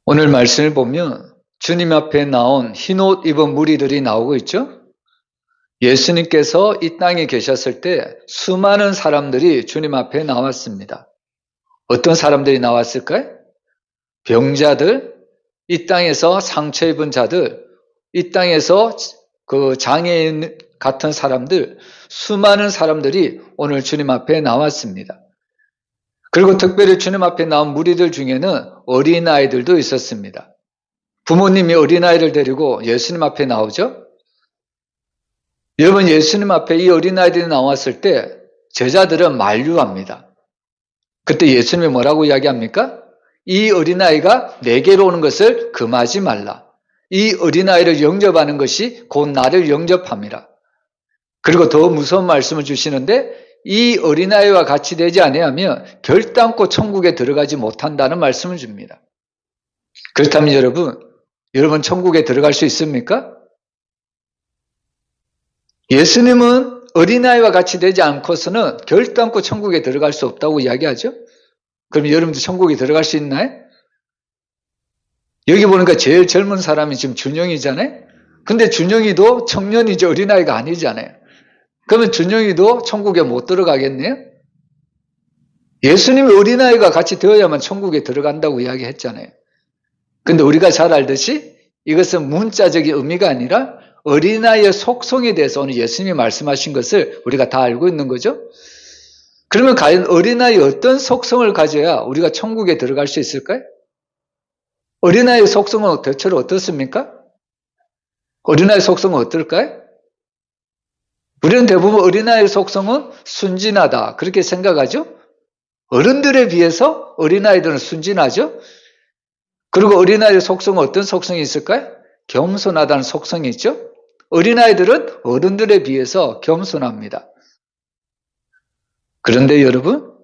오늘 말씀을 보면 주님 앞에 나온 흰옷 입은 무리들이 나오고 있죠. 예수님께서 이 땅에 계셨을 때 수많은 사람들이 주님 앞에 나왔습니다. 어떤 사람들이 나왔을까요? 병자들, 이 땅에서 상처 입은 자들, 이 땅에서 그 장애인 같은 사람들, 수많은 사람들이 오늘 주님 앞에 나왔습니다. 그리고 특별히 주님 앞에 나온 무리들 중에는 어린아이들도 있었습니다. 부모님이 어린아이를 데리고 예수님 앞에 나오죠. 여러분, 예수님 앞에 이 어린아이들이 나왔을 때 제자들은 만류합니다. 그때 예수님이 뭐라고 이야기합니까? 이 어린아이가 내게로 오는 것을 금하지 말라. 이 어린아이를 영접하는 것이 곧 나를 영접함이라. 그리고 더 무서운 말씀을 주시는데 이 어린아이와 같이 되지 아니하면 결단코 천국에 들어가지 못한다는 말씀을 줍니다. 그렇다면 여러분 천국에 들어갈 수 있습니까? 예수님은 어린아이와 같이 되지 않고서는 결단코 천국에 들어갈 수 없다고 이야기하죠. 그럼 여러분도 천국에 들어갈 수 있나요? 여기 보니까 제일 젊은 사람이 지금 준영이잖아요. 근데 준영이도 청년이지 어린아이가 아니잖아요. 그러면 준영이도 천국에 못 들어가겠네요? 예수님이 어린아이가 같이 되어야만 천국에 들어간다고 이야기했잖아요. 근데 우리가 잘 알듯이 이것은 문자적인 의미가 아니라 어린아이의 속성에 대해서 오늘 예수님이 말씀하신 것을 우리가 다 알고 있는 거죠. 그러면 과연 어린아이의 어떤 속성을 가져야 우리가 천국에 들어갈 수 있을까요? 어린아이의 속성은 대체로 어떻습니까? 어린아이의 속성은 어떨까요? 우리는 대부분 어린아이의 속성은 순진하다 그렇게 생각하죠. 어른들에 비해서 어린아이들은 순진하죠. 그리고 어린아이의 속성은 어떤 속성이 있을까요? 겸손하다는 속성이 있죠. 어린아이들은 어른들에 비해서 겸손합니다. 그런데 여러분,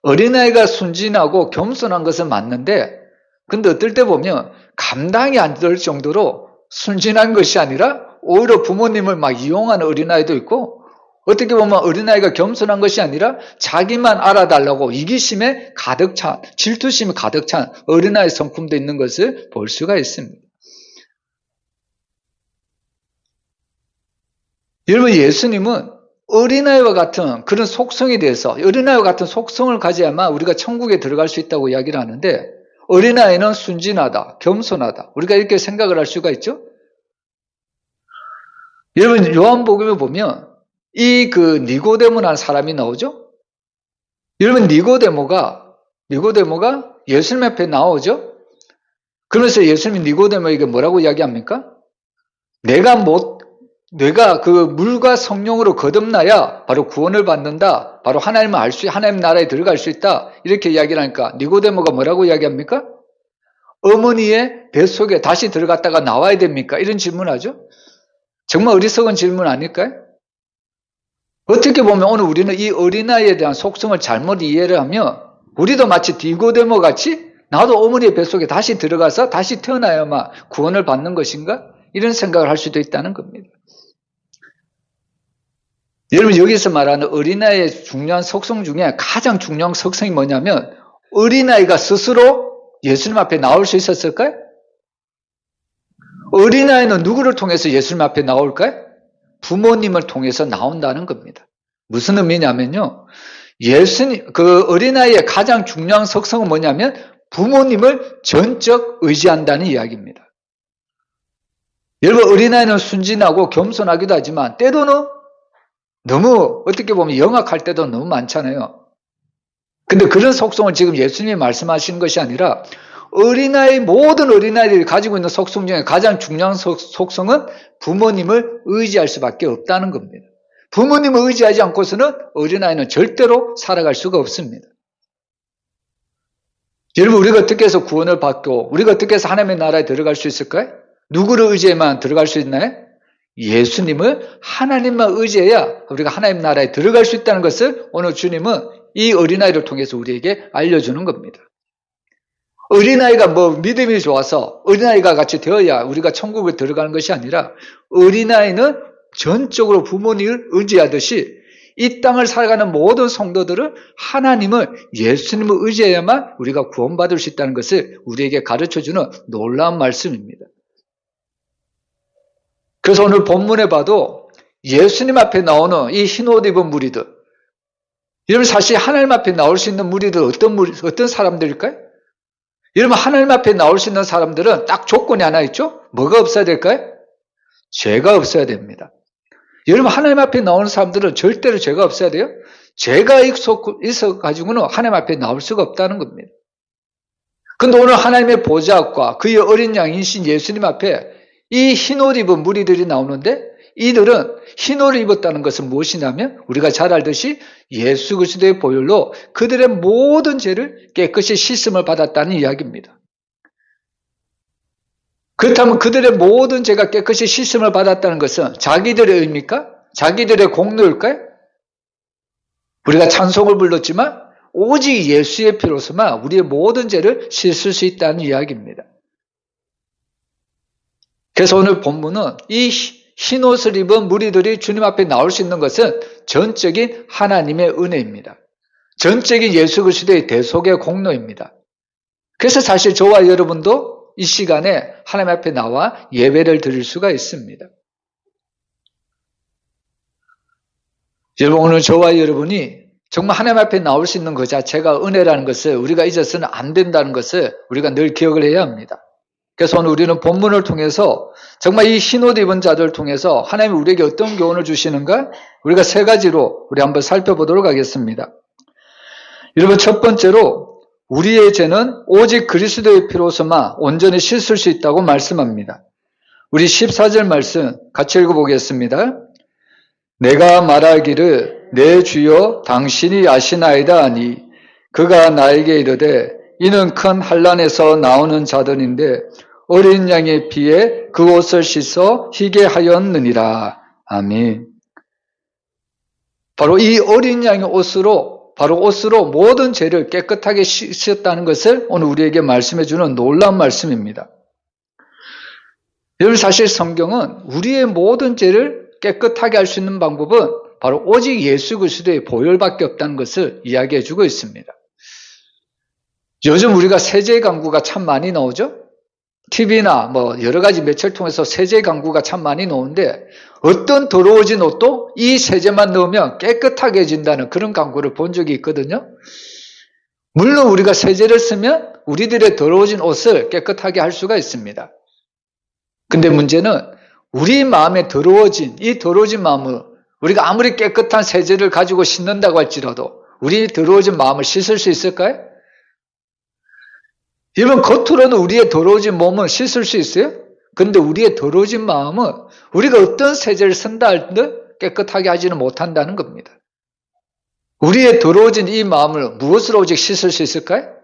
어린아이가 순진하고 겸손한 것은 맞는데 근데 어떨 때 보면 감당이 안 될 정도로 순진한 것이 아니라 오히려 부모님을 막 이용하는 어린아이도 있고 어떻게 보면 어린아이가 겸손한 것이 아니라 자기만 알아달라고 이기심에 가득 찬, 질투심이 가득 찬 어린아이 성품도 있는 것을 볼 수가 있습니다. 여러분, 예수님은 어린아이와 같은 그런 속성에 대해서 어린아이와 같은 속성을 가져야만 우리가 천국에 들어갈 수 있다고 이야기를 하는데 어린아이는 순진하다, 겸손하다 우리가 이렇게 생각을 할 수가 있죠. 여러분, 요한복음에 보면 이 니고데모라는 사람이 나오죠. 여러분, 니고데모가 예수님 앞에 나오죠. 그러면서 예수님이 니고데모에게 뭐라고 이야기합니까? 내가 그 물과 성령으로 거듭나야 바로 구원을 받는다. 바로 하나님을 하나님 나라에 들어갈 수 있다. 이렇게 이야기를 하니까 니고데모가 뭐라고 이야기합니까? 어머니의 뱃속에 다시 들어갔다가 나와야 됩니까? 이런 질문하죠. 정말 어리석은 질문 아닐까요? 어떻게 보면 오늘 우리는 이 어린아이에 대한 속성을 잘못 이해를 하면 우리도 마치 니고데모 같이 나도 어머니의 뱃속에 다시 들어가서 다시 태어나야만 구원을 받는 것인가? 이런 생각을 할 수도 있다는 겁니다. 여러분, 여기서 말하는 어린아이의 중요한 속성 중에 가장 중요한 속성이 뭐냐면 어린아이가 스스로 예수님 앞에 나올 수 있었을까요? 어린아이는 누구를 통해서 예수님 앞에 나올까요? 부모님을 통해서 나온다는 겁니다. 무슨 의미냐면요. 그 어린아이의 가장 중요한 속성은 뭐냐면 부모님을 전적 의지한다는 이야기입니다. 여러분, 어린아이는 순진하고 겸손하기도 하지만 때로는 너무 어떻게 보면 영악할 때도 너무 많잖아요. 근데 그런 속성을 지금 예수님이 말씀하시는 것이 아니라 모든 어린아이들이 가지고 있는 속성 중에 가장 중요한 속성은 부모님을 의지할 수밖에 없다는 겁니다. 부모님을 의지하지 않고서는 어린아이는 절대로 살아갈 수가 없습니다. 여러분, 우리가 어떻게 해서 구원을 받고 우리가 어떻게 해서 하나님의 나라에 들어갈 수 있을까요? 누구를 의지해만 들어갈 수 있나요? 예수님을 하나님만 의지해야 우리가 하나님 나라에 들어갈 수 있다는 것을 오늘 주님은 이 어린아이를 통해서 우리에게 알려주는 겁니다. 어린아이가 믿음이 좋아서 어린아이가 같이 되어야 우리가 천국에 들어가는 것이 아니라 어린아이는 전적으로 부모님을 의지하듯이 이 땅을 살아가는 모든 성도들은 하나님을, 예수님을 의지해야만 우리가 구원받을 수 있다는 것을 우리에게 가르쳐주는 놀라운 말씀입니다. 그래서 오늘 본문에 봐도 예수님 앞에 나오는 이 흰옷 입은 무리들, 여러분 사실 하나님 앞에 나올 수 있는 무리들 어떤 사람들일까요? 여러분 하나님 앞에 나올 수 있는 사람들은 딱 조건이 하나 있죠? 뭐가 없어야 될까요? 죄가 없어야 됩니다. 여러분 하나님 앞에 나오는 사람들은 절대로 죄가 없어야 돼요. 죄가 있어가지고는 하나님 앞에 나올 수가 없다는 겁니다. 그런데 오늘 하나님의 보좌 앞과 그의 어린 양이신 예수님 앞에 이 흰옷 입은 무리들이 나오는데, 이들은 흰옷을 입었다는 것은 무엇이냐면 우리가 잘 알듯이 예수 그리스도의 보혈로 그들의 모든 죄를 깨끗이 씻음을 받았다는 이야기입니다. 그렇다면 그들의 모든 죄가 깨끗이 씻음을 받았다는 것은 자기들의 의입니까? 자기들의 공로일까요? 우리가 찬송을 불렀지만 오직 예수의 피로서만 우리의 모든 죄를 씻을 수 있다는 이야기입니다. 그래서 오늘 본문은 이 흰옷을 입은 무리들이 주님 앞에 나올 수 있는 것은 전적인 하나님의 은혜입니다. 전적인 예수 그리스도의 대속의 공로입니다. 그래서 사실 저와 여러분도 이 시간에 하나님 앞에 나와 예배를 드릴 수가 있습니다. 여러분 오늘 저와 여러분이 정말 하나님 앞에 나올 수 있는 것 자체가 은혜라는 것을 우리가 잊어서는 안 된다는 것을 우리가 늘 기억을 해야 합니다. 그래서 오늘 우리는 본문을 통해서 정말 이 흰옷 입은 자들을 통해서 하나님이 우리에게 어떤 교훈을 주시는가? 우리가 세 가지로 우리 한번 살펴보도록 하겠습니다. 여러분 첫 번째로 우리의 죄는 오직 그리스도의 피로서만 온전히 씻을 수 있다고 말씀합니다. 우리 14절 말씀 같이 읽어보겠습니다. 내가 말하기를 내 주여 당신이 아시나이다 하니 그가 나에게 이르되 이는 큰 환난에서 나오는 자들인데 어린 양의 피에 그 옷을 씻어 희게 하였느니라. 아멘. 바로 이 어린 양의 옷으로 모든 죄를 깨끗하게 씻었다는 것을 오늘 우리에게 말씀해 주는 놀라운 말씀입니다. 여러분 사실 성경은 우리의 모든 죄를 깨끗하게 할 수 있는 방법은 바로 오직 예수 그리스도의 보혈밖에 없다는 것을 이야기해 주고 있습니다. 요즘 우리가 세제 강구가 참 많이 나오죠? TV나 여러 가지 매체를 통해서 세제 강구가 참 많이 나오는데 어떤 더러워진 옷도 이 세제만 넣으면 깨끗하게 해진다는 그런 강구를 본 적이 있거든요. 물론 우리가 세제를 쓰면 우리들의 더러워진 옷을 깨끗하게 할 수가 있습니다. 근데 문제는 우리 마음에 이 더러워진 마음을 우리가 아무리 깨끗한 세제를 가지고 씻는다고 할지라도 우리 더러워진 마음을 씻을 수 있을까요? 여러분 겉으로는 우리의 더러워진 몸을 씻을 수 있어요? 그런데 우리의 더러워진 마음은 우리가 어떤 세제를 쓴다 할때 깨끗하게 하지는 못한다는 겁니다. 우리의 더러워진 이 마음을 무엇으로 오직 씻을 수 있을까요?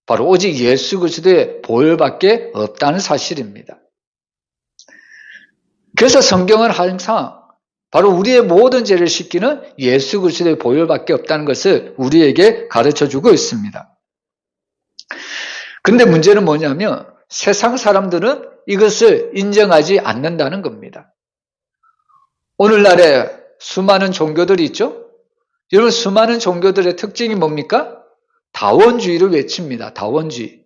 바로 오직 예수 그리스도의 보혈밖에 없다는 사실입니다. 그래서 성경은 항상 바로 우리의 모든 죄를 씻기는 예수 그리스도의 보혈밖에 없다는 것을 우리에게 가르쳐주고 있습니다. 근데 문제는 뭐냐면 세상 사람들은 이것을 인정하지 않는다는 겁니다. 오늘날에 수많은 종교들이 있죠? 여러분 수많은 종교들의 특징이 뭡니까? 다원주의를 외칩니다. 다원주의.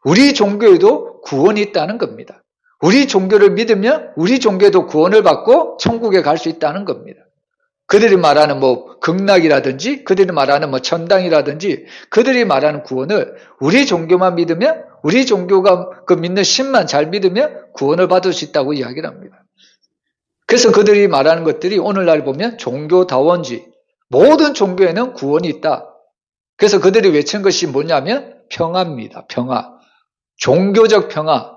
우리 종교에도 구원이 있다는 겁니다. 우리 종교를 믿으면 우리 종교도 구원을 받고 천국에 갈 수 있다는 겁니다. 그들이 말하는 극락이라든지 그들이 말하는 천당이라든지 그들이 말하는 구원을 우리 종교만 믿으면 우리 종교가 그 믿는 신만 잘 믿으면 구원을 받을 수 있다고 이야기를 합니다. 그래서 그들이 말하는 것들이 오늘날 보면 종교다원주의, 모든 종교에는 구원이 있다. 그래서 그들이 외친 것이 뭐냐면 평화입니다. 평화. 종교적 평화.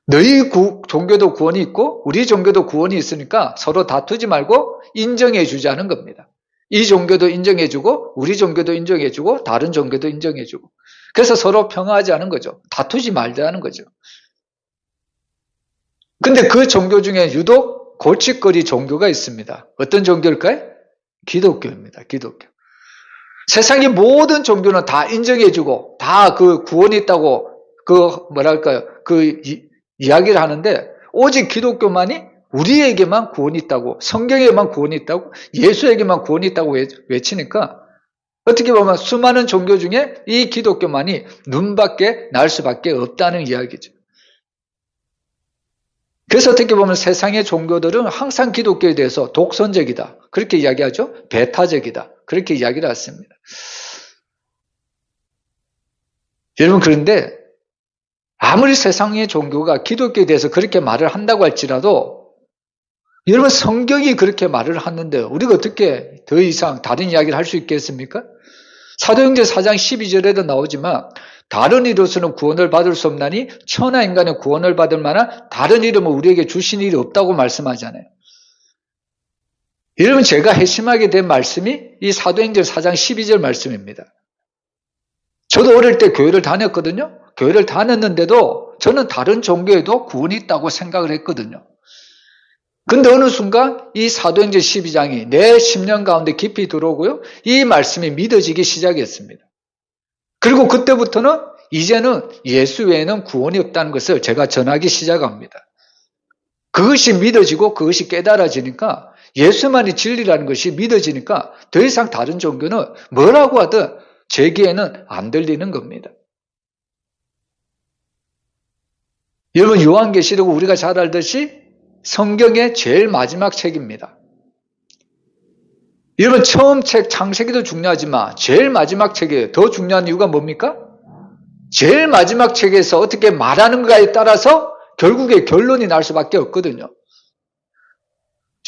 너희 종교도 구원이 있고 우리 종교도 구원이 있으니까 서로 다투지 말고 인정해 주자는 겁니다. 이 종교도 인정해 주고 우리 종교도 인정해 주고 다른 종교도 인정해 주고 그래서 서로 평화하지 않은 거죠. 다투지 말자는 거죠. 근데 그 종교 중에 유독 골칫거리 종교가 있습니다. 어떤 종교일까요? 기독교입니다. 기독교. 세상의 모든 종교는 다 인정해 주고 다 그 구원이 있다고 이야기를 하는데 오직 기독교만이 우리에게만 구원이 있다고, 성경에만 구원이 있다고, 예수에게만 구원이 있다고 외치니까 어떻게 보면 수많은 종교 중에 이 기독교만이 눈밖에 날 수밖에 없다는 이야기죠. 그래서 어떻게 보면 세상의 종교들은 항상 기독교에 대해서 독선적이다, 그렇게 이야기하죠. 배타적이다, 그렇게 이야기를 했습니다. 여러분, 그런데 아무리 세상의 종교가 기독교에 대해서 그렇게 말을 한다고 할지라도 여러분, 성경이 그렇게 말을 하는데 우리가 어떻게 더 이상 다른 이야기를 할 수 있겠습니까? 사도행전 4장 12절에도 나오지만 다른 이로서는 구원을 받을 수 없나니 천하 인간의 구원을 받을 만한 다른 이름은 우리에게 주신 일이 없다고 말씀하잖아요. 여러분, 제가 핵심하게 된 말씀이 이 사도행전 4장 12절 말씀입니다. 저도 어릴 때 교회를 다녔거든요. 교회를 다녔는데도 저는 다른 종교에도 구원이 있다고 생각을 했거든요. 근데 어느 순간 이 사도행전 12장이 내 심령 가운데 깊이 들어오고요, 이 말씀이 믿어지기 시작했습니다. 그리고 그때부터는 이제는 예수 외에는 구원이 없다는 것을 제가 전하기 시작합니다. 그것이 믿어지고 그것이 깨달아지니까, 예수만이 진리라는 것이 믿어지니까 더 이상 다른 종교는 뭐라고 하든 제 귀에는 안 들리는 겁니다. 여러분, 요한계시록은 우리가 잘 알듯이 성경의 제일 마지막 책입니다. 여러분, 처음 책 창세기도 중요하지만 제일 마지막 책에 더 중요한 이유가 뭡니까? 제일 마지막 책에서 어떻게 말하는가에 따라서 결국에 결론이 날 수밖에 없거든요.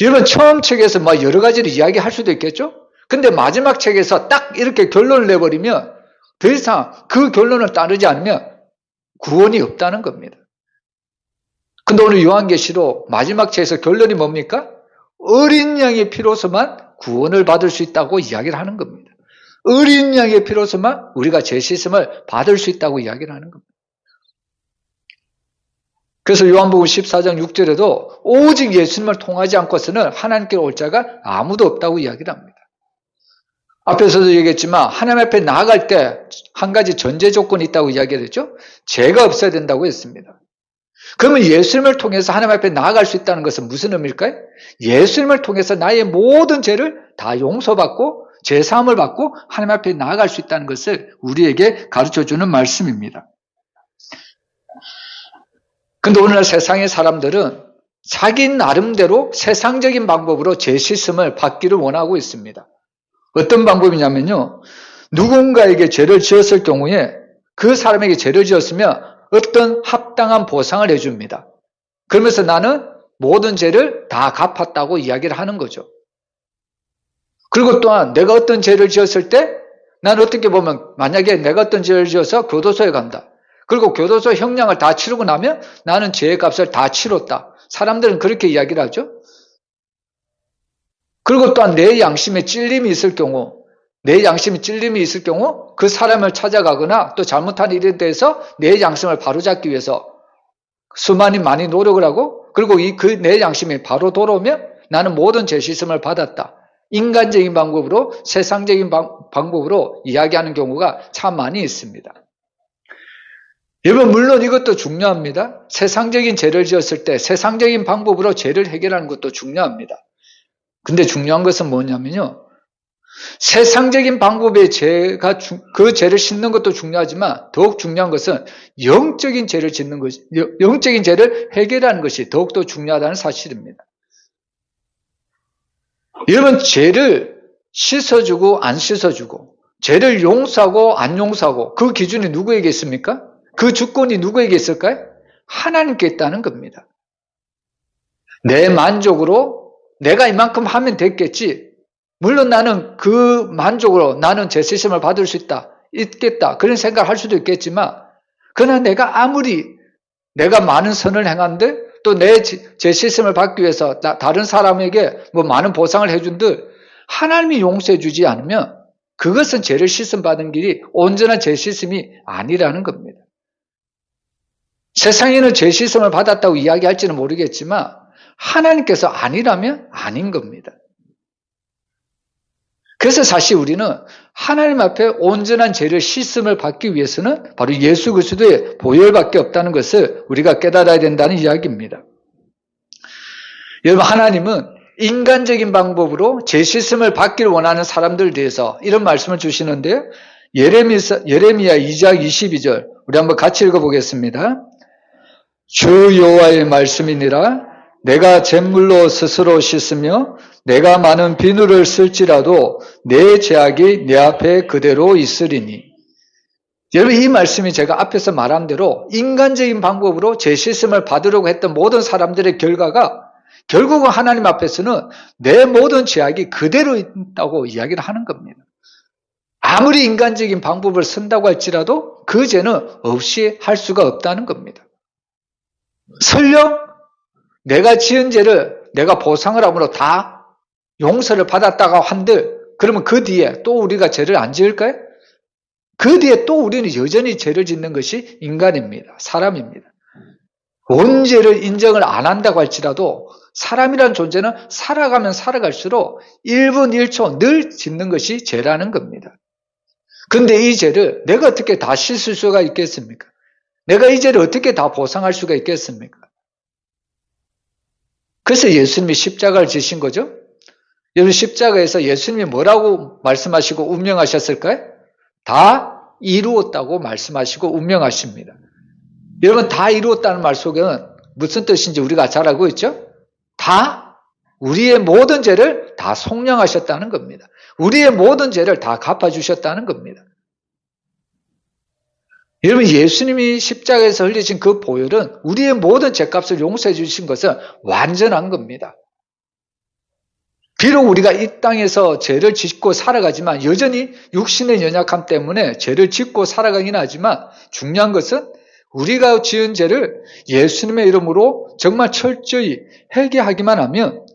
여러분, 처음 책에서 막 여러 가지를 이야기할 수도 있겠죠? 근데 마지막 책에서 딱 이렇게 결론을 내버리면 더 이상 그 결론을 따르지 않으면 구원이 없다는 겁니다. 근데 오늘 요한계시록 마지막 책에서 결론이 뭡니까? 어린 양의 피로서만 구원을 받을 수 있다고 이야기를 하는 겁니다. 어린 양의 피로서만 우리가 죄 씻음을 받을 수 있다고 이야기를 하는 겁니다. 그래서 요한복음 14장 6절에도 오직 예수님을 통하지 않고서는 하나님께로 올 자가 아무도 없다고 이야기를 합니다. 앞에서도 얘기했지만 하나님 앞에 나아갈 때 한 가지 전제 조건이 있다고 이야기를 했죠. 죄가 없어야 된다고 했습니다. 그러면 예수님을 통해서 하나님 앞에 나아갈 수 있다는 것은 무슨 의미일까요? 예수님을 통해서 나의 모든 죄를 다 용서받고 죄사함을 받고 하나님 앞에 나아갈 수 있다는 것을 우리에게 가르쳐주는 말씀입니다. 근데 오늘날 세상의 사람들은 자기 나름대로 세상적인 방법으로 죄 씻음을 받기를 원하고 있습니다. 어떤 방법이냐면요, 누군가에게 죄를 지었을 경우에 그 사람에게 죄를 지었으면 어떤 합당한 보상을 해줍니다. 그러면서 나는 모든 죄를 다 갚았다고 이야기를 하는 거죠. 그리고 또한 내가 어떤 죄를 지었을 때 나는 어떻게 보면 만약에 내가 어떤 죄를 지어서 교도소에 간다. 그리고 교도소 형량을 다 치르고 나면 나는 죄의 값을 다 치렀다. 사람들은 그렇게 이야기를 하죠. 그리고 또한 내 양심에 찔림이 있을 경우, 그 사람을 찾아가거나 또 잘못한 일에 대해서 내 양심을 바로잡기 위해서 많이 노력을 하고, 그리고 내 양심이 바로 돌아오면 나는 모든 죄 씻음을 받았다. 인간적인 방법으로, 세상적인 방법으로 이야기하는 경우가 참 많이 있습니다. 여러분, 물론 이것도 중요합니다. 세상적인 죄를 지었을 때 세상적인 방법으로 죄를 해결하는 것도 중요합니다. 근데 중요한 것은 뭐냐면요, 세상적인 방법의 그 죄를 씻는 것도 중요하지만 더욱 중요한 것은 영적인 죄를 짓는 것이, 영적인 죄를 해결하는 것이 더욱더 중요하다는 사실입니다. 여러분, 죄를 씻어주고 안 씻어주고, 죄를 용서하고 안 용서하고, 그 기준이 누구에게 있습니까? 그 주권이 누구에게 있을까요? 하나님께 있다는 겁니다. 내 만족으로 내가 이만큼 하면 됐겠지. 물론 나는 그 만족으로 나는 죄 씻음을 받을 수 있겠다. 그런 생각을 할 수도 있겠지만, 그러나 내가 많은 선을 행한들, 또 내 죄 씻음을 받기 위해서 다른 사람에게 많은 보상을 해준들, 하나님이 용서해 주지 않으면 그것은 죄를 씻음 받은 길이 온전한 죄 씻음이 아니라는 겁니다. 세상에는 죄 씻음을 받았다고 이야기할지는 모르겠지만 하나님께서 아니라면 아닌 겁니다. 그래서 사실 우리는 하나님 앞에 온전한 죄를 씻음을 받기 위해서는 바로 예수 그리스도의 보혈밖에 없다는 것을 우리가 깨달아야 된다는 이야기입니다. 여러분, 하나님은 인간적인 방법으로 죄 씻음을 받기를 원하는 사람들 대해서 이런 말씀을 주시는데요. 예레미야 2장 22절 우리 한번 같이 읽어보겠습니다. 주 여호와의 말씀이니라. 내가 잿물로 스스로 씻으며 내가 많은 비누를 쓸지라도 내 죄악이 내 앞에 그대로 있으리니. 여러분, 이 말씀이 제가 앞에서 말한 대로 인간적인 방법으로 죄 씻음을 받으려고 했던 모든 사람들의 결과가 결국은 하나님 앞에서는 내 모든 죄악이 그대로 있다고 이야기를 하는 겁니다. 아무리 인간적인 방법을 쓴다고 할지라도 그 죄는 없이 할 수가 없다는 겁니다. 설령 내가 지은 죄를 내가 보상을 함으로 다 용서를 받았다고 한들 그러면 그 뒤에 또 우리가 죄를 안 지을까요? 그 뒤에 또 우리는 여전히 죄를 짓는 것이 인간입니다. 사람입니다. 온 죄를 인정을 안 한다고 할지라도 사람이라는 존재는 살아가면 살아갈수록 1분 1초 늘 짓는 것이 죄라는 겁니다. 그런데 이 죄를 내가 어떻게 다 씻을 수가 있겠습니까? 내가 이 죄를 어떻게 다 보상할 수가 있겠습니까? 그래서 예수님이 십자가를 지신 거죠. 여러분, 십자가에서 예수님이 뭐라고 말씀하시고 운명하셨을까요? 다 이루었다고 말씀하시고 운명하십니다. 여러분, 다 이루었다는 말 속에는 무슨 뜻인지 우리가 잘 알고 있죠? 다 우리의 모든 죄를 다 속량하셨다는 겁니다. 우리의 모든 죄를 다 갚아주셨다는 겁니다. 여러분, 예수님이 십자가에서 흘리신 그 보혈은 우리의 모든 죄값을 용서해 주신 것은 완전한 겁니다. 비록 우리가 이 땅에서 죄를 짓고 살아가지만 여전히 육신의 연약함 때문에 죄를 짓고 살아가긴 하지만 중요한 것은 우리가 지은 죄를 예수님의 이름으로 정말 철저히 회개하기만 하면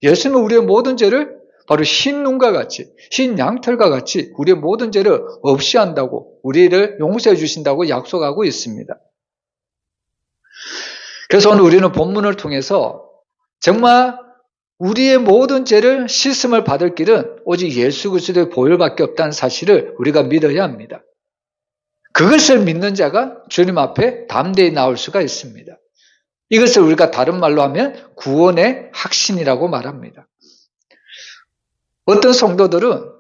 예수님은 우리의 모든 죄를 바로 흰 눈과 같이, 흰 양털과 같이 우리의 모든 죄를 없이 한다고, 우리를 용서해 주신다고 약속하고 있습니다. 그래서 오늘 우리는 본문을 통해서 정말 우리의 모든 죄를 씻음을 받을 길은 오직 예수 그리스도의 보혈밖에 없다는 사실을 우리가 믿어야 합니다. 그것을 믿는 자가 주님 앞에 담대히 나올 수가 있습니다. 이것을 우리가 다른 말로 하면 구원의 확신이라고 말합니다. 어떤 성도들은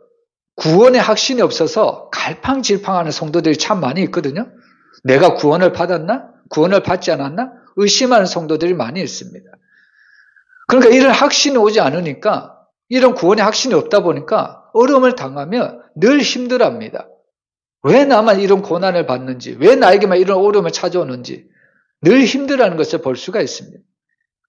구원의 확신이 없어서 갈팡질팡하는 성도들이 참 많이 있거든요. 내가 구원을 받았나? 구원을 받지 않았나? 의심하는 성도들이 많이 있습니다. 그러니까 이런 확신이 오지 않으니까, 이런 구원의 확신이 없다 보니까 어려움을 당하면 늘 힘들어합니다. 왜 나만 이런 고난을 받는지, 왜 나에게만 이런 어려움을 찾아오는지 늘 힘들어하는 것을 볼 수가 있습니다.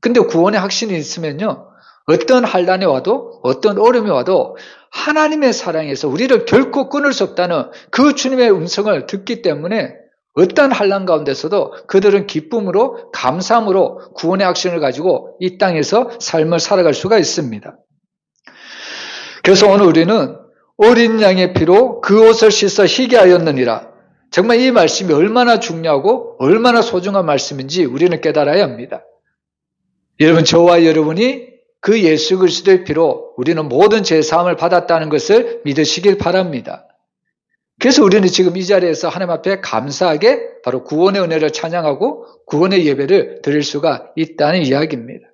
근데 구원의 확신이 있으면요, 어떤 환난이 와도 어떤 어려움이 와도 하나님의 사랑에서 우리를 결코 끊을 수 없다는 그 주님의 음성을 듣기 때문에 어떤 환난 가운데서도 그들은 기쁨으로 감사함으로 구원의 확신을 가지고 이 땅에서 삶을 살아갈 수가 있습니다. 그래서 오늘 우리는 어린 양의 피로 그 옷을 씻어 희게 하였느니라. 정말 이 말씀이 얼마나 중요하고 얼마나 소중한 말씀인지 우리는 깨달아야 합니다. 여러분, 저와 여러분이 그 예수 그리스도의 피로 우리는 모든 죄사함을 받았다는 것을 믿으시길 바랍니다. 그래서 우리는 지금 이 자리에서 하나님 앞에 감사하게 바로 구원의 은혜를 찬양하고 구원의 예배를 드릴 수가 있다는 이야기입니다.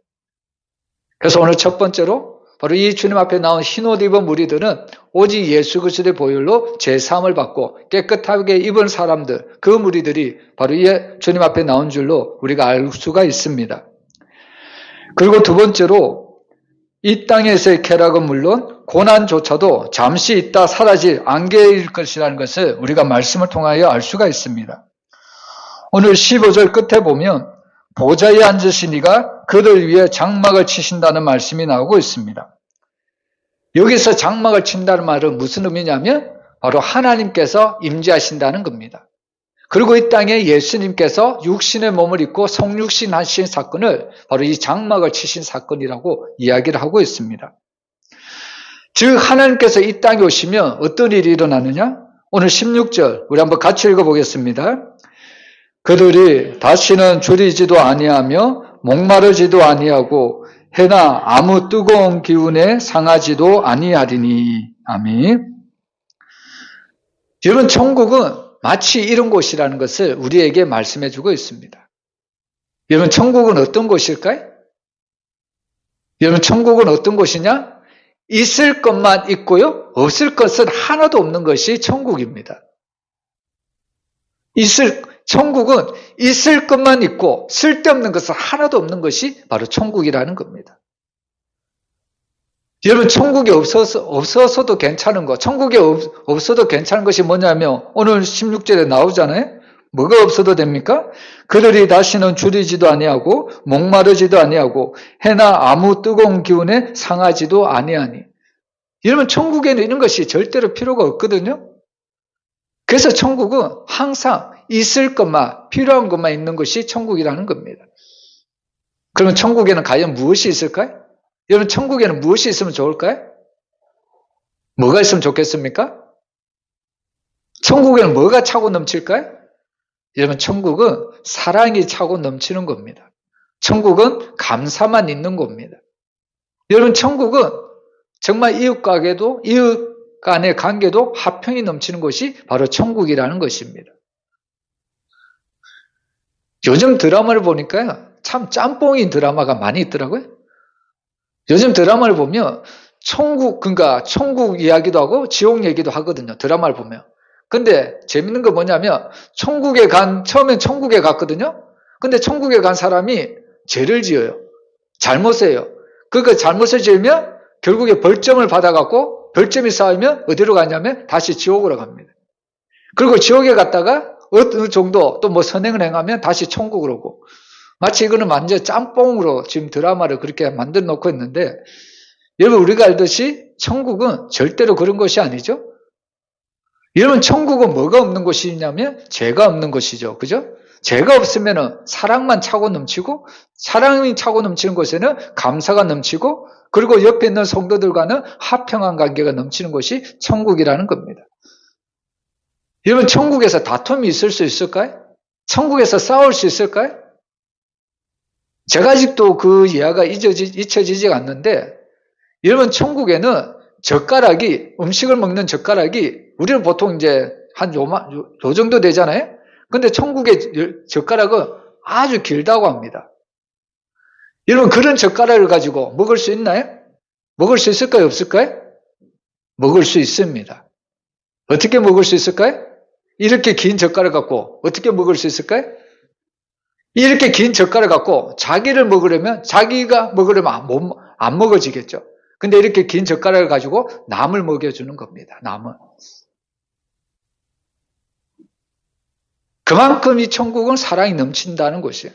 그래서 오늘 첫 번째로 바로 이 주님 앞에 나온 흰옷 입은 무리들은 오직 예수 그리스도의 보혈로 죄사함을 받고 깨끗하게 입은 사람들, 그 무리들이 바로 이 주님 앞에 나온 줄로 우리가 알 수가 있습니다. 그리고 두 번째로 이 땅에서의 쾌락은 물론 고난조차도 잠시 있다 사라질 안개일 것이라는 것을 우리가 말씀을 통하여 알 수가 있습니다. 오늘 15절 끝에 보면 보좌에 앉으신 이가 그들 위에 장막을 치신다는 말씀이 나오고 있습니다. 여기서 장막을 친다는 말은 무슨 의미냐면 바로 하나님께서 임재하신다는 겁니다. 그리고 이 땅에 예수님께서 육신의 몸을 입고 성육신 하신 사건을 바로 이 장막을 치신 사건이라고 이야기를 하고 있습니다. 즉 하나님께서 이 땅에 오시면 어떤 일이 일어나느냐? 오늘 16절 우리 한번 같이 읽어보겠습니다. 그들이 다시는 줄이지도 아니하며 목마르지도 아니하고 해나 아무 뜨거운 기운에 상하지도 아니하리니. 아멘. 여러분, 천국은 마치 이런 곳이라는 것을 우리에게 말씀해 주고 있습니다. 여러분, 천국은 어떤 곳일까요? 여러분, 천국은 어떤 곳이냐? 있을 것만 있고요, 없을 것은 하나도 없는 것이 천국입니다. 천국은 있을 것만 있고 쓸데없는 것은 하나도 없는 것이 바로 천국이라는 겁니다. 여러분, 천국이 없어서도 괜찮은 거, 천국에 없어도 괜찮은 것이 뭐냐면 오늘 16절에 나오잖아요. 뭐가 없어도 됩니까? 그들이 다시는 줄이지도 아니하고 목마르지도 아니하고 해나 아무 뜨거운 기운에 상하지도 아니하니. 여러분, 천국에는 이런 것이 절대로 필요가 없거든요. 그래서 천국은 항상 있을 것만, 필요한 것만 있는 것이 천국이라는 겁니다. 그러면 천국에는 과연 무엇이 있을까요? 여러분, 천국에는 무엇이 있으면 좋을까요? 뭐가 있으면 좋겠습니까? 천국에는 뭐가 차고 넘칠까요? 여러분, 천국은 사랑이 차고 넘치는 겁니다. 천국은 감사만 있는 겁니다. 여러분, 천국은 정말 이웃 간의 관계도 화평이 넘치는 것이 바로 천국이라는 것입니다. 요즘 드라마를 보니까요, 참 짬뽕인 드라마가 많이 있더라고요. 요즘 드라마를 보면 그러니까 천국 이야기도 하고 지옥 얘기도 하거든요. 드라마를 보면. 근데 재밌는 건 뭐냐면 처음엔 천국에 갔거든요. 근데 천국에 간 사람이 죄를 지어요. 잘못해요. 그러니까 잘못을 지으면 결국에 벌점을 받아갖고 벌점이 쌓이면 어디로 가냐면 다시 지옥으로 갑니다. 그리고 지옥에 갔다가 어느 정도 또 뭐 선행을 행하면 다시 천국으로 오고. 마치 이거는 완전 짬뽕으로 지금 드라마를 그렇게 만들어 놓고 있는데, 여러분, 우리가 알듯이 천국은 절대로 그런 것이 아니죠. 여러분, 천국은 뭐가 없는 곳이냐면 죄가 없는 곳이죠. 그죠? 죄가 없으면 사랑만 차고 넘치고, 사랑이 차고 넘치는 곳에는 감사가 넘치고, 그리고 옆에 있는 성도들과는 화평한 관계가 넘치는 것이 천국이라는 겁니다. 여러분, 천국에서 다툼이 있을 수 있을까요? 천국에서 싸울 수 있을까요? 제가 아직도 그 이해가 잊혀지지가 않는데, 여러분, 천국에는 음식을 먹는 젓가락이 우리는 보통 이제 한 요 정도 되잖아요? 근데 천국의 젓가락은 아주 길다고 합니다. 여러분, 그런 젓가락을 가지고 먹을 수 있나요? 먹을 수 있을까요? 없을까요? 먹을 수 있습니다. 어떻게 먹을 수 있을까요? 이렇게 긴 젓가락 갖고 어떻게 먹을 수 있을까요? 이렇게 긴 젓가락 갖고 자기가 먹으려면 안 먹어지겠죠. 근데 이렇게 긴 젓가락을 가지고 남을 먹여주는 겁니다. 남을. 그만큼 이 천국은 사랑이 넘친다는 것이에요.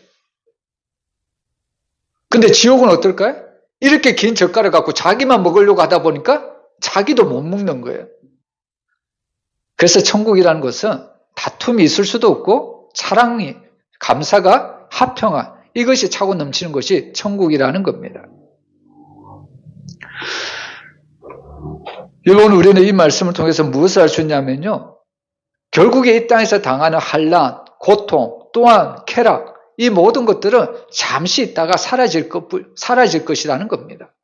근데 지옥은 어떨까요? 이렇게 긴 젓가락 갖고 자기만 먹으려고 하다 보니까 자기도 못 먹는 거예요. 그래서 천국이라는 것은 다툼이 있을 수도 없고 사랑이, 감사가, 화평한 이것이 차고 넘치는 것이 천국이라는 겁니다. 여러분, 우리는 이 말씀을 통해서 무엇을 알 수 있냐면요, 결국에 이 땅에서 당하는 환난, 고통, 또한 쾌락, 이 모든 것들은 잠시 있다가 사라질 것이라는 겁니다.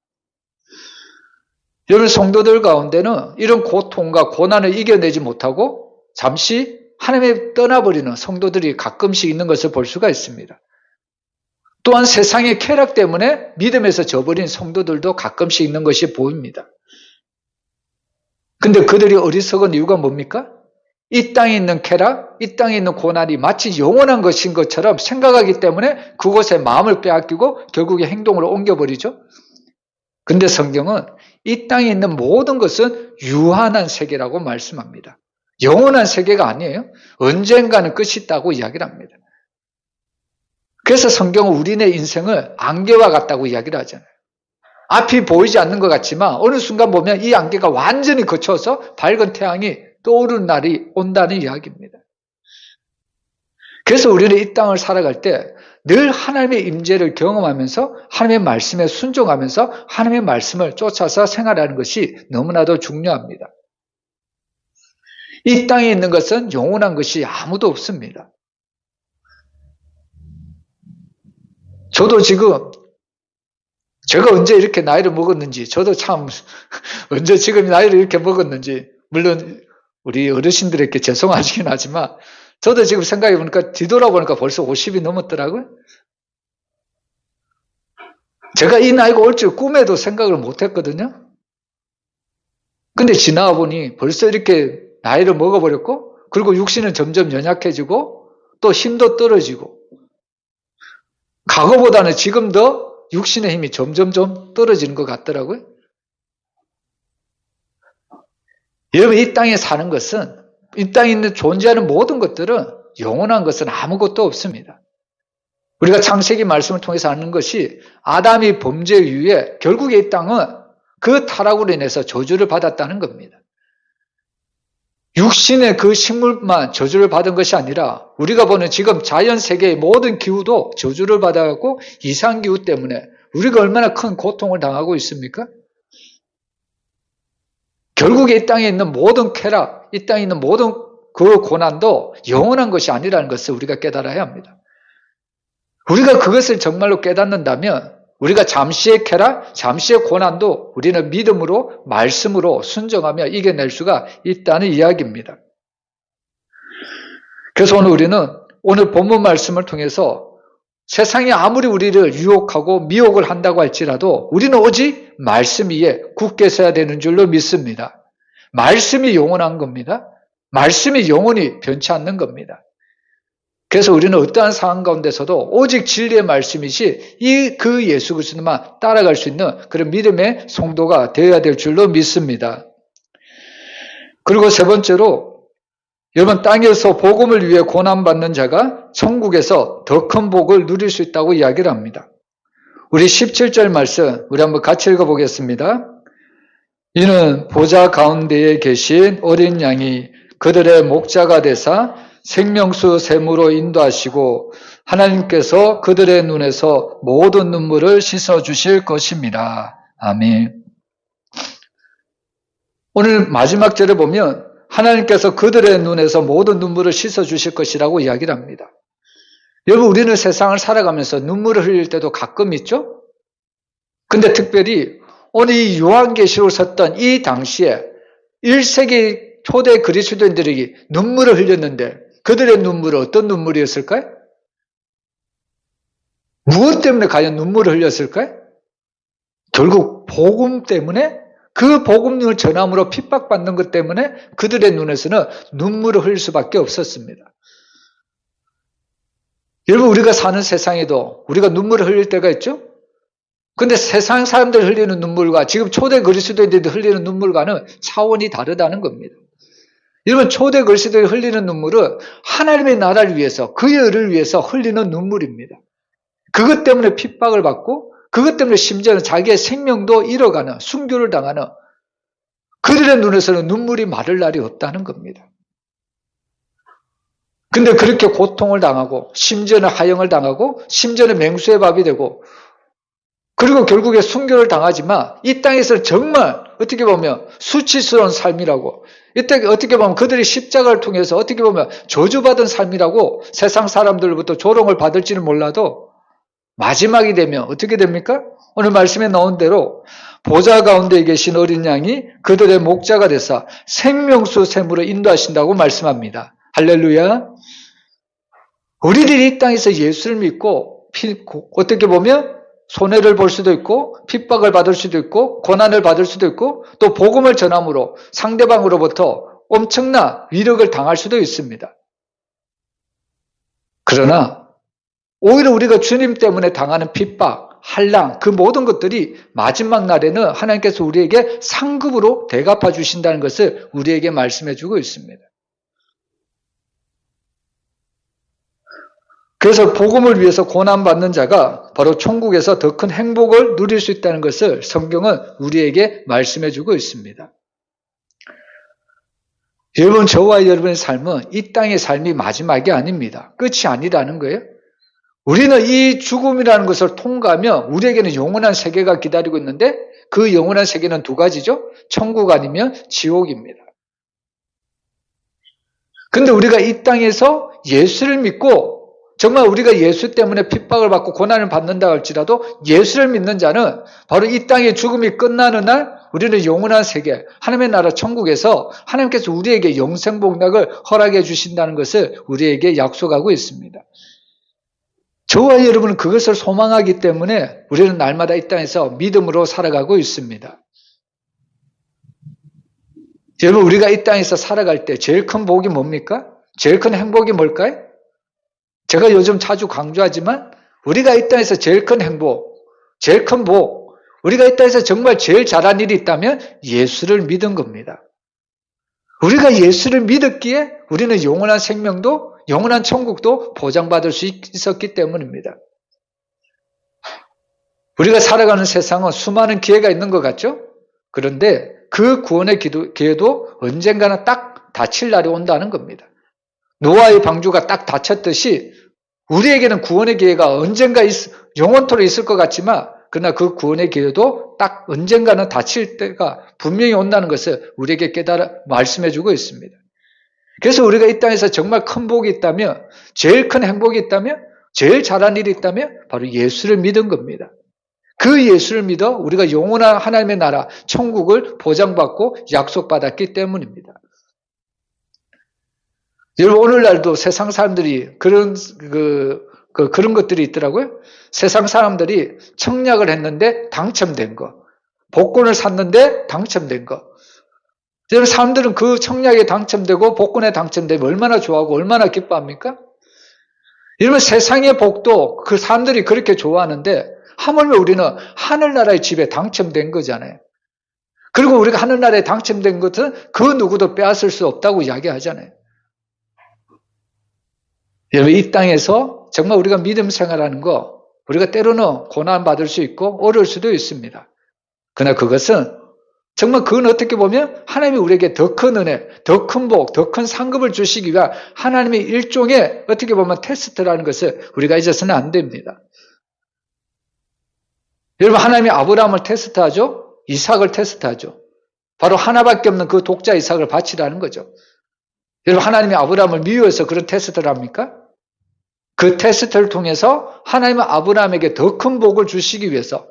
여러분, 성도들 가운데는 이런 고통과 고난을 이겨내지 못하고 잠시 하나님에 떠나버리는 성도들이 가끔씩 있는 것을 볼 수가 있습니다. 또한 세상의 쾌락 때문에 믿음에서 져버린 성도들도 가끔씩 있는 것이 보입니다. 근데 그들이 어리석은 이유가 뭡니까? 이 땅에 있는 쾌락, 이 땅에 있는 고난이 마치 영원한 것인 것처럼 생각하기 때문에 그곳에 마음을 빼앗기고 결국에 행동으로 옮겨버리죠. 근데 성경은 이 땅에 있는 모든 것은 유한한 세계라고 말씀합니다. 영원한 세계가 아니에요. 언젠가는 끝이 있다고 이야기를 합니다. 그래서 성경은 우리네 인생을 안개와 같다고 이야기를 하잖아요. 앞이 보이지 않는 것 같지만 어느 순간 보면 이 안개가 완전히 거쳐서 밝은 태양이 떠오르는 날이 온다는 이야기입니다. 그래서 우리는 이 땅을 살아갈 때 늘 하나님의 임재를 경험하면서 하나님의 말씀에 순종하면서 하나님의 말씀을 쫓아서 생활하는 것이 너무나도 중요합니다. 이 땅에 있는 것은 영원한 것이 아무도 없습니다. 저도 지금 제가 언제 이렇게 나이를 먹었는지, 저도 참 언제 지금 나이를 이렇게 먹었는지, 물론 우리 어르신들에게 죄송하긴 하지만 저도 지금 생각해보니까 뒤돌아보니까 벌써 50이 넘었더라고요. 제가 이 나이가 올 줄 꿈에도 생각을 못 했거든요. 근데 지나가 보니 벌써 이렇게 나이를 먹어버렸고, 그리고 육신은 점점 연약해지고, 또 힘도 떨어지고, 과거보다는 지금 더 육신의 힘이 점점 떨어지는 것 같더라고요. 여러분, 이 땅에 사는 것은, 이 땅에 있는 존재하는 모든 것들은 영원한 것은 아무것도 없습니다. 우리가 창세기 말씀을 통해서 아는 것이 아담이 범죄 이후에 결국에 이 땅은 그 타락으로 인해서 저주를 받았다는 겁니다. 육신의 그 식물만 저주를 받은 것이 아니라 우리가 보는 지금 자연 세계의 모든 기후도 저주를 받아갖고 이상기후 때문에 우리가 얼마나 큰 고통을 당하고 있습니까? 결국에 이 땅에 있는 모든 쾌락, 이 땅에 있는 모든 그 고난도 영원한 것이 아니라는 것을 우리가 깨달아야 합니다. 우리가 그것을 정말로 깨닫는다면 우리가 잠시의 쾌락, 잠시의 고난도 우리는 믿음으로, 말씀으로 순종하며 이겨낼 수가 있다는 이야기입니다. 그래서 오늘 본문 말씀을 통해서 세상이 아무리 우리를 유혹하고 미혹을 한다고 할지라도 우리는 오직 말씀 위에 굳게 서야 되는 줄로 믿습니다. 말씀이 영원한 겁니다. 말씀이 영원히 변치 않는 겁니다. 그래서 우리는 어떠한 상황 가운데서도 오직 진리의 말씀이시 그 예수 그리스도만 따라갈 수 있는 그런 믿음의 성도가 되어야 될 줄로 믿습니다. 그리고 세 번째로 여러분, 땅에서 복음을 위해 고난받는 자가 천국에서 더 큰 복을 누릴 수 있다고 이야기를 합니다. 우리 17절 말씀 우리 한번 같이 읽어보겠습니다. 이는 보좌 가운데에 계신 어린 양이 그들의 목자가 되사 생명수 샘으로 인도하시고 하나님께서 그들의 눈에서 모든 눈물을 씻어주실 것입니다. 아멘. 오늘 마지막 절에 보면 하나님께서 그들의 눈에서 모든 눈물을 씻어주실 것이라고 이야기를 합니다. 여러분, 우리는 세상을 살아가면서 눈물을 흘릴 때도 가끔 있죠? 근데 특별히 오늘 이 요한계시록을 썼던 이 당시에 1세기 초대 그리스도인들이 눈물을 흘렸는데 그들의 눈물은 어떤 눈물이었을까요? 무엇 때문에 과연 눈물을 흘렸을까요? 결국 복음 때문에, 그 복음을 전함으로 핍박받는 것 때문에 그들의 눈에서는 눈물을 흘릴 수밖에 없었습니다. 여러분, 우리가 사는 세상에도 우리가 눈물을 흘릴 때가 있죠? 근데 세상 사람들 흘리는 눈물과 지금 초대 그리스도인들이 흘리는 눈물과는 차원이 다르다는 겁니다. 여러분, 초대 그리스도인이 흘리는 눈물은 하나님의 나라를 위해서, 그의 의를 위해서 흘리는 눈물입니다. 그것 때문에 핍박을 받고, 그것 때문에 심지어는 자기의 생명도 잃어가는, 순교를 당하는, 그들의 눈에서는 눈물이 마를 날이 없다는 겁니다. 근데 그렇게 고통을 당하고, 심지어는 하형을 당하고, 심지어는 맹수의 밥이 되고, 그리고 결국에 순교를 당하지만 이 땅에서는 정말 어떻게 보면 수치스러운 삶이라고, 이때 어떻게 보면 그들이 십자가를 통해서 어떻게 보면 저주받은 삶이라고 세상 사람들로부터 조롱을 받을지는 몰라도 마지막이 되면 어떻게 됩니까? 오늘 말씀에 나온 대로 보좌 가운데 계신 어린 양이 그들의 목자가 되사 생명수 샘으로 인도하신다고 말씀합니다. 할렐루야. 우리들이 이 땅에서 예수를 믿고 어떻게 보면 손해를 볼 수도 있고 핍박을 받을 수도 있고 고난을 받을 수도 있고 또 복음을 전함으로 상대방으로부터 엄청난 위력을 당할 수도 있습니다. 그러나 오히려 우리가 주님 때문에 당하는 핍박, 한랑, 그 모든 것들이 마지막 날에는 하나님께서 우리에게 상급으로 대갚아 주신다는 것을 우리에게 말씀해 주고 있습니다. 그래서 복음을 위해서 고난받는 자가 바로 천국에서 더 큰 행복을 누릴 수 있다는 것을 성경은 우리에게 말씀해 주고 있습니다. 여러분, 저와 여러분의 삶은 이 땅의 삶이 마지막이 아닙니다. 끝이 아니라는 거예요. 우리는 이 죽음이라는 것을 통과하며 우리에게는 영원한 세계가 기다리고 있는데 그 영원한 세계는 두 가지죠. 천국 아니면 지옥입니다. 근데 우리가 이 땅에서 예수를 믿고 정말 우리가 예수 때문에 핍박을 받고 고난을 받는다 할지라도 예수를 믿는 자는 바로 이 땅의 죽음이 끝나는 날 우리는 영원한 세계, 하나님의 나라 천국에서 하나님께서 우리에게 영생복락을 허락해 주신다는 것을 우리에게 약속하고 있습니다. 저와 여러분은 그것을 소망하기 때문에 우리는 날마다 이 땅에서 믿음으로 살아가고 있습니다. 여러분, 우리가 이 땅에서 살아갈 때 제일 큰 복이 뭡니까? 제일 큰 행복이 뭘까요? 제가 요즘 자주 강조하지만 우리가 이 땅에서 제일 큰 행복, 제일 큰 복, 우리가 이 땅에서 정말 제일 잘한 일이 있다면 예수를 믿은 겁니다. 우리가 예수를 믿었기에 우리는 영원한 생명도 영원한 천국도 보장받을 수 있었기 때문입니다. 우리가 살아가는 세상은 수많은 기회가 있는 것 같죠? 그런데 그 구원의 기회도 언젠가는 딱 닫힐 날이 온다는 겁니다. 노아의 방주가 딱 닫혔듯이 우리에게는 구원의 기회가 언젠가 영원토록 있을 것 같지만 그러나 그 구원의 기회도 딱 언젠가는 닫힐 때가 분명히 온다는 것을 우리에게 말씀해주고 있습니다. 그래서 우리가 이 땅에서 정말 큰 복이 있다면, 제일 큰 행복이 있다면, 제일 잘한 일이 있다면 바로 예수를 믿은 겁니다. 그 예수를 믿어 우리가 영원한 하나님의 나라, 천국을 보장받고 약속받았기 때문입니다. 여러분, 오늘날도 세상 사람들이 그런 것들이 있더라고요. 세상 사람들이 청약을 했는데 당첨된 거, 복권을 샀는데 당첨된 거. 여러분, 사람들은 그 청약에 당첨되고 복권에 당첨되면 얼마나 좋아하고 얼마나 기뻐합니까? 이러면 세상의 복도 그 사람들이 그렇게 좋아하는데 하물며 우리는 하늘나라의 집에 당첨된 거잖아요. 그리고 우리가 하늘나라에 당첨된 것은 그 누구도 빼앗을 수 없다고 이야기하잖아요. 여러분, 이 땅에서 정말 우리가 믿음 생활하는 거, 우리가 때로는 고난받을 수 있고 어려울 수도 있습니다. 그러나 그것은 정말 그건 어떻게 보면 하나님이 우리에게 더 큰 은혜, 더 큰 복, 더 큰 상급을 주시기 위한 하나님의 일종의 어떻게 보면 테스트라는 것을 우리가 잊어서는 안 됩니다. 여러분, 하나님이 아브라함을 테스트하죠? 이삭을 테스트하죠. 바로 하나밖에 없는 그 독자 이삭을 바치라는 거죠. 여러분, 하나님이 아브라함을 미워해서 그런 테스트를 합니까? 그 테스트를 통해서 하나님은 아브라함에게 더 큰 복을 주시기 위해서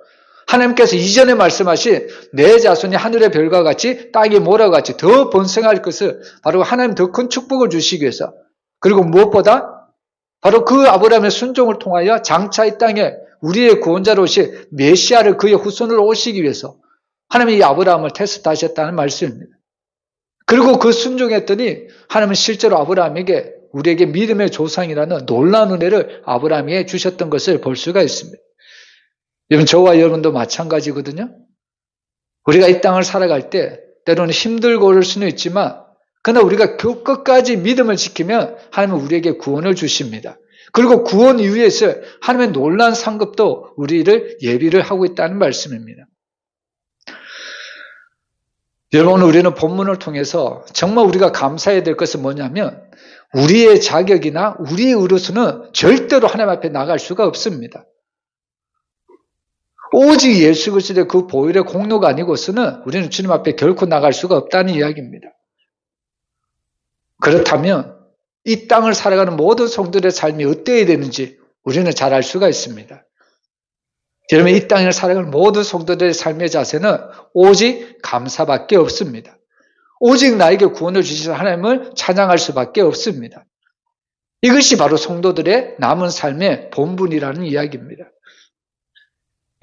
하나님께서 이전에 말씀하신 내 자손이 하늘의 별과 같이 땅의 모래와 같이 더 번성할 것을 바로 하나님 더 큰 축복을 주시기 위해서, 그리고 무엇보다 바로 그 아브라함의 순종을 통하여 장차 이 땅에 우리의 구원자로 오실 메시아를 그의 후손으로 오시기 위해서 하나님이 이 아브라함을 테스트하셨다는 말씀입니다. 그리고 그 순종했더니 하나님은 실제로 아브라함에게 우리에게 믿음의 조상이라는 놀라운 은혜를 아브라함에게 주셨던 것을 볼 수가 있습니다. 여러분, 저와 여러분도 마찬가지거든요. 우리가 이 땅을 살아갈 때 때로는 힘들고 어려울 수는 있지만 그러나 우리가 끝까지 믿음을 지키면 하나님은 우리에게 구원을 주십니다. 그리고 구원 이후에서 하나님의 놀라운 상급도 우리를 예비를 하고 있다는 말씀입니다. 여러분, 우리는 본문을 통해서 정말 우리가 감사해야 될 것은 뭐냐면 우리의 자격이나 우리의 의로서는 절대로 하나님 앞에 나갈 수가 없습니다. 오직 예수 그리스도의 그 보혈의 공로가 아니고서는 우리는 주님 앞에 결코 나갈 수가 없다는 이야기입니다. 그렇다면 이 땅을 살아가는 모든 성도들의 삶이 어때야 되는지 우리는 잘 알 수가 있습니다. 여러분, 이 땅을 살아가는 모든 성도들의 삶의 자세는 오직 감사밖에 없습니다. 오직 나에게 구원을 주신 하나님을 찬양할 수밖에 없습니다. 이것이 바로 성도들의 남은 삶의 본분이라는 이야기입니다.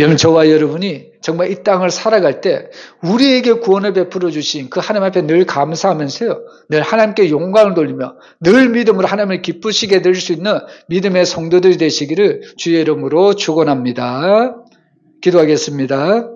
여러분, 저와 여러분이 정말 이 땅을 살아갈 때 우리에게 구원을 베풀어 주신 그 하나님 앞에 늘 감사하면서요, 늘 하나님께 영광을 돌리며 늘 믿음으로 하나님을 기쁘시게 될 수 있는 믿음의 성도들이 되시기를 주의 이름으로 축원합니다. 기도하겠습니다.